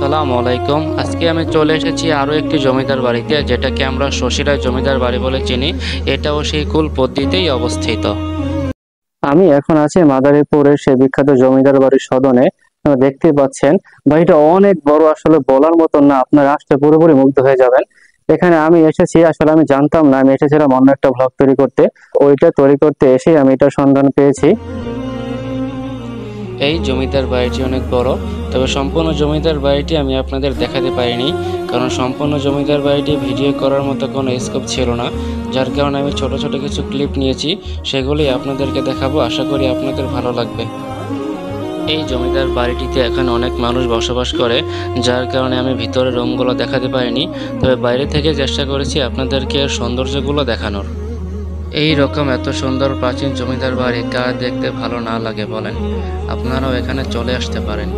আসসালামু আলাইকুম। আজকে আমি চলে এসেছি আরও একটি জমিদার বাড়িতে, যেটাকে আমরা শশীরায় জমিদার বাড়ি বলে চিনি। এটাও সেই কুল পদ্ধতিতেই অবস্থিত। আমি এখন আছি মাদারীপুরের সেই বিখ্যাত জমিদার বাড়ির সদনে। আপনারা দেখতে পাচ্ছেন বাড়িটা অনেক বড়, আসলে বলার মতন না, আপনারা আসতে পুরোপুরি মুগ্ধ হয়ে যাবেন। এখানে আমি এসেছি, আসলে আমি জানতাম না, আমি এসেছিলাম অন্য একটা ব্লগ তৈরি করতে। ওইটা তৈরি করতে এসে আমি এটার সন্ধান পেয়েছি। এই জমিদার বাড়িটি অনেক বড়, তবে সম্পূর্ণ জমিদার বাড়িটি আমি আপনাদের দেখাতে পারিনি, কারণ সম্পূর্ণ জমিদার বাড়িটি ভিডিও করার মতো কোনো স্কোপ ছিল না। যার কারণে আমি ছোট ছোট কিছু ক্লিপ নিয়েছি, সেগুলি আপনাদেরকে দেখাবো। আশা করি আপনাদের ভালো লাগবে। এই জমিদার বাড়িটিতে এখন অনেক মানুষ বসবাস করে, যার কারণে আমি ভিতরের রুমগুলো দেখাতে পারিনি, তবে বাইরে থেকে চেষ্টা করেছি আপনাদেরকে এর সৌন্দর্যগুলো দেখানোর। এই রকম এত সুন্দর প্রাচীন জমিদার বাড়ি কার দেখতে ভালো না লাগে বলেন? আপনারাও এখানে চলে আসতে পারেন।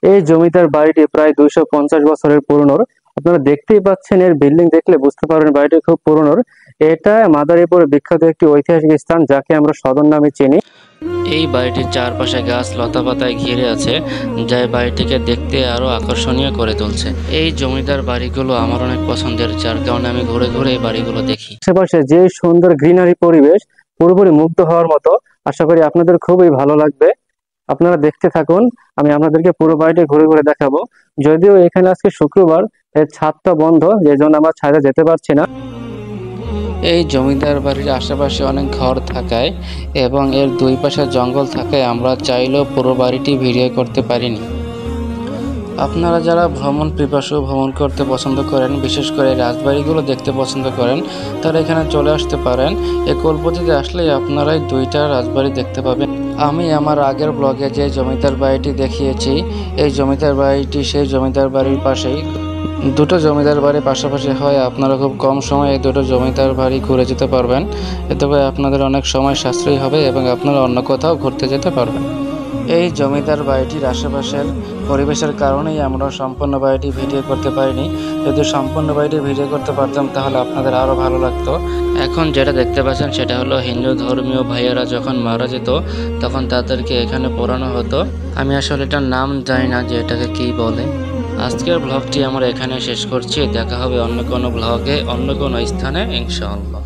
এই জমিদার বাড়িটি প্রায় 250 বছরের পুরনো। আপনারা দেখতেই পাচ্ছেন, এর বিল্ডিং দেখলে বুঝতে পারবেন বাড়িটি খুব পুরনো। এটা মাদারীপুরের বিখ্যাত একটি ঐতিহাসিক স্থান, যাকে আমরা সদর নামে চিনি। এই বাড়িটির চারপাশে গাছ লতা পাতায় ঘিরে আছে, যা এই বাড়িটিকে দেখতে আরো আকর্ষণীয় করে তুলছে। এই জমিদার বাড়িগুলো আমার অনেক পছন্দের, যার কারণে আমি ঘুরে ঘুরে এই বাড়িগুলো দেখি। আশেপাশে যে সুন্দর গ্রিনারি পরিবেশ, পুরোপুরি মুগ্ধ হওয়ার মতো। আশা করি আপনাদের খুবই ভালো লাগবে। আপনারা দেখতে থাকুন, আমি আপনাদেরকে পুরো বাড়িটি ঘুরে ঘুরে দেখাবো। যদিও এখানে আজকে শুক্রবার, এর ছাদটা বন্ধ, যে জন্য আমরা ছাদে যেতে পারছি না। এই জমিদার বাড়ির আশেপাশে অনেক ঘর থাকায় এবং এর দুই পাশে জঙ্গল থাকায় আমরা চাইলেও পুরো বাড়িটি ভিডিও করতে পারিনি। আপনারা যারা ভ্রমণ পিপাসু, ভ্রমণ করতে পছন্দ করেন, বিশেষ করে রাজবাড়িগুলো দেখতে পছন্দ করেন, তারা এখানে চলে আসতে পারেন। এই কোলপতিতে আসলেই আপনারাই দুইটা রাজবাড়ি দেখতে পাবেন। আমি আমার আগের ব্লগে যে জমিদার বাড়িটি দেখিয়েছি, এই জমিদার বাড়িটি সেই জমিদার বাড়ির পাশেই। দুটো জমিদার বাড়ি পাশাপাশি হয়, আপনারা খুব কম সময়ে এই দুটো জমিদার বাড়ি ঘুরে যেতে পারবেন। এতে করে আপনাদের অনেক সময় সাশ্রয়ী হবে এবং আপনারা অন্য কোথাও ঘুরতে যেতে পারবেন। এই জমিদার বাড়িটির আশেপাশের পরিবেশের কারণেই আমরা সম্পূর্ণ বাড়িটি ভিডিও করতে পারিনি। যদি সম্পূর্ণ বাড়িটি ভিডিও করতে পারতাম তাহলে আপনাদের আরও ভালো লাগতো। এখন যেটা দেখতে পাচ্ছেন সেটা হলো হিন্দু ধর্মীয় ভাইয়েরা যখন মারা যেত তখন তাদেরকে এখানে পোড়ানো হতো। আমি আসলে এটার নাম জানি না যে এটাকে কী বলে। আজকের ব্লগটি আমরা এখানে শেষ করছি। দেখা হবে অন্য কোনো ব্লগে, অন্য কোনো স্থানে, ইনশাআল্লাহ।